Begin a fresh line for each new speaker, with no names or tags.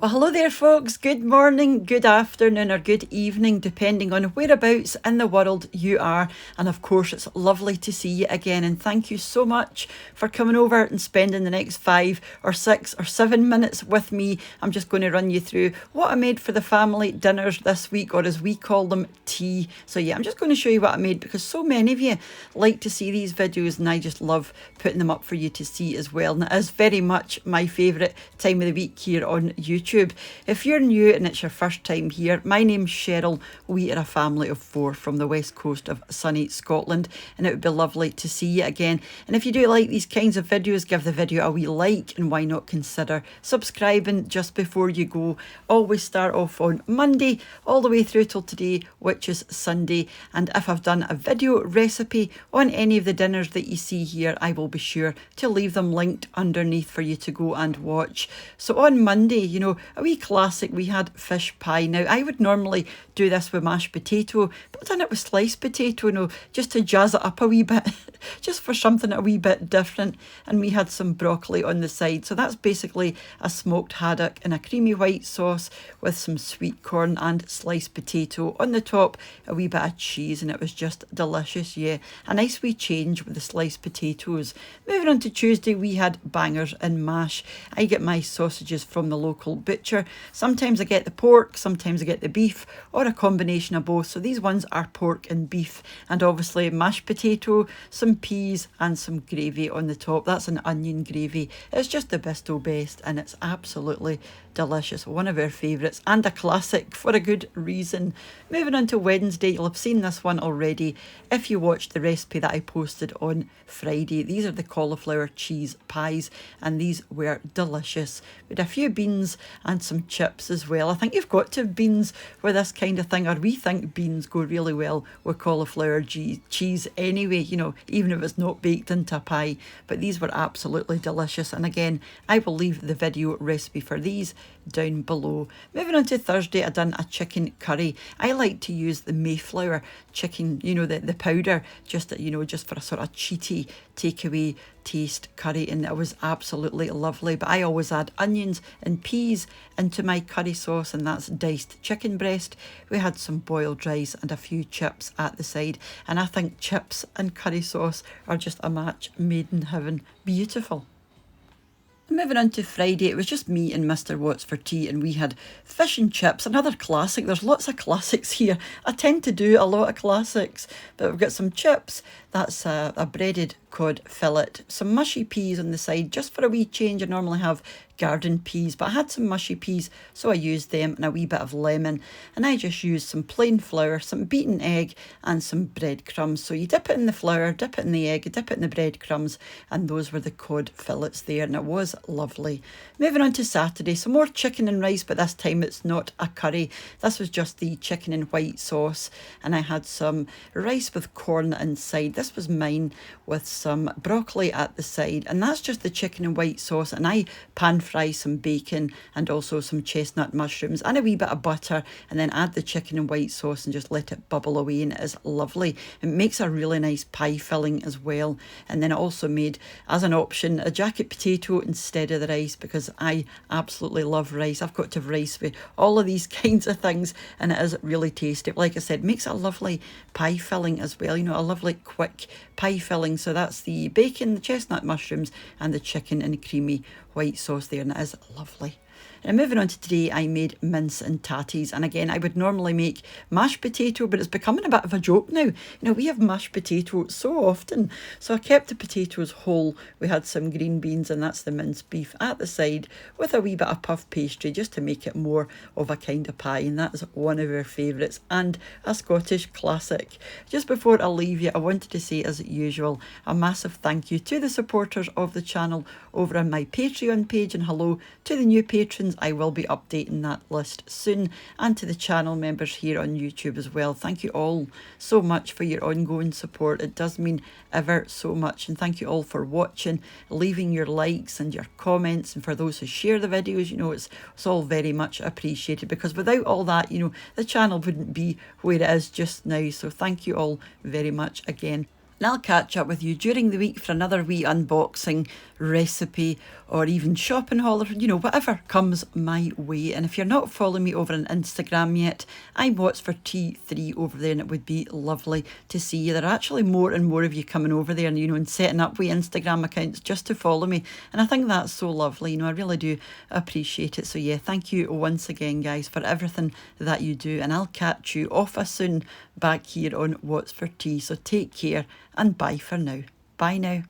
Well, hello there, folks. Good morning, good afternoon, or good evening, depending on whereabouts in the world you are. And of course, it's lovely to see you again. And thank you so much for coming over and spending the next 5 or 6 or 7 minutes with me. I'm just going to run you through what I made for the family dinners this week, or as we call them, tea. So yeah, I'm just going to show you what I made because so many of you like to see these videos, and I just love putting them up for you to see as well. And it is very much my favourite time of the week here on YouTube. If you're new and it's your first time here, my name's Cheryl. We are a family of 4 from the west coast of sunny Scotland, and it would be lovely to see you again. And if you do like these kinds of videos, give the video a wee like, and why not consider subscribing just before you go. Always start off on Monday all the way through till today, which is Sunday. And if I've done a video recipe on any of the dinners that you see here, I will be sure to leave them linked underneath for you to go and watch. So on Monday, you know, a wee classic, we had fish pie. Now, I would normally do this with mashed potato, but I've done it with sliced potato, you know, just to jazz it up a wee bit, just for something a wee bit different. And we had some broccoli on the side. So that's basically a smoked haddock in a creamy white sauce with some sweet corn and sliced potato. On the top, a wee bit of cheese, and it was just delicious, yeah. A nice wee change with the sliced potatoes. Moving on to Tuesday, we had bangers and mash. I get my sausages from the local butcher. Sometimes I get the pork, sometimes I get the beef, or a combination of both. So these ones are pork and beef, and obviously mashed potato, some peas and some gravy on the top. That's an onion gravy. It's just the Bisto best, and it's absolutely delicious. One of our favourites and a classic for a good reason. Moving on to Wednesday, you'll have seen this one already if you watched the recipe that I posted on Friday. These are the cauliflower cheese pies, and these were delicious. We had a few beans and some chips as well. I think you've got to have beans with this kind of thing, or we think beans go really well with cauliflower cheese anyway, you know, even if it's not baked into a pie. But these were absolutely delicious, and again, I will leave the video recipe for these down below. Moving on to Thursday, I done a chicken curry. I like to use the Mayflower chicken, you know, the powder, just, you know, just for a sort of cheaty takeaway taste curry, and it was absolutely lovely. But I always add onions and peas into my curry sauce, and that's diced chicken breast. We had some boiled rice and a few chips at the side, and I think chips and curry sauce are just a match made in heaven. Beautiful. Moving on to Friday, it was just me and Mr. Watts for tea, and we had fish and chips, another classic. There's lots of classics here. I tend to do a lot of classics, but we've got some chips. That's a breaded cod fillet, some mushy peas on the side, just for a wee change. I normally have garden peas, but I had some mushy peas, so I used them, and a wee bit of lemon. And I just used some plain flour, some beaten egg, and some breadcrumbs. So you dip it in the flour, dip it in the egg, dip it in the breadcrumbs, and those were the cod fillets there, and it was lovely. Moving on to Saturday, some more chicken and rice, but this time it's not a curry. This was just the chicken and white sauce, and I had some rice with corn inside. This was mine with some broccoli at the side, and that's just the chicken and white sauce. And I pan fry some bacon and also some chestnut mushrooms and a wee bit of butter, and then add the chicken and white sauce and just let it bubble away, and it is lovely. It makes a really nice pie filling as well. And then I also made, as an option, a jacket potato instead of the rice, because I absolutely love rice. I've got to have rice with all of these kinds of things, and it is really tasty. Like I said, makes a lovely pie filling as well, you know, a lovely quick pie filling. So that's the bacon, the chestnut mushrooms, and the chicken in a creamy white sauce there, and it is lovely. And moving on to today, I made mince and tatties. And again, I would normally make mashed potato, but it's becoming a bit of a joke now. You know, we have mashed potato so often. So I kept the potatoes whole. We had some green beans, and that's the minced beef at the side, with a wee bit of puff pastry just to make it more of a kind of pie. And that is one of our favourites and a Scottish classic. Just before I leave you, I wanted to say, as usual, a massive thank you to the supporters of the channel over on my Patreon page, and hello to the new patrons. I will be updating that list soon, and to the channel members here on YouTube as well. Thank you all so much for your ongoing support. It does mean ever so much, and thank you all for watching, leaving your likes and your comments, and for those who share the videos. You know, it's all very much appreciated, because without all that, you know, the channel wouldn't be where it is just now. So thank you all very much again. And I'll catch up with you during the week for another wee unboxing, recipe, or even shopping haul, or whatever comes my way. And if you're not following me over on Instagram yet, I'm What's for Tea 3 over there, and it would be lovely to see you. There are actually more and more of you coming over there and setting up wee Instagram accounts just to follow me. And I think that's so lovely. I really do appreciate it. So yeah, thank you once again, guys, for everything that you do. And I'll catch you off a soon back here on What's for Tea. So take care and bye for now. Bye now.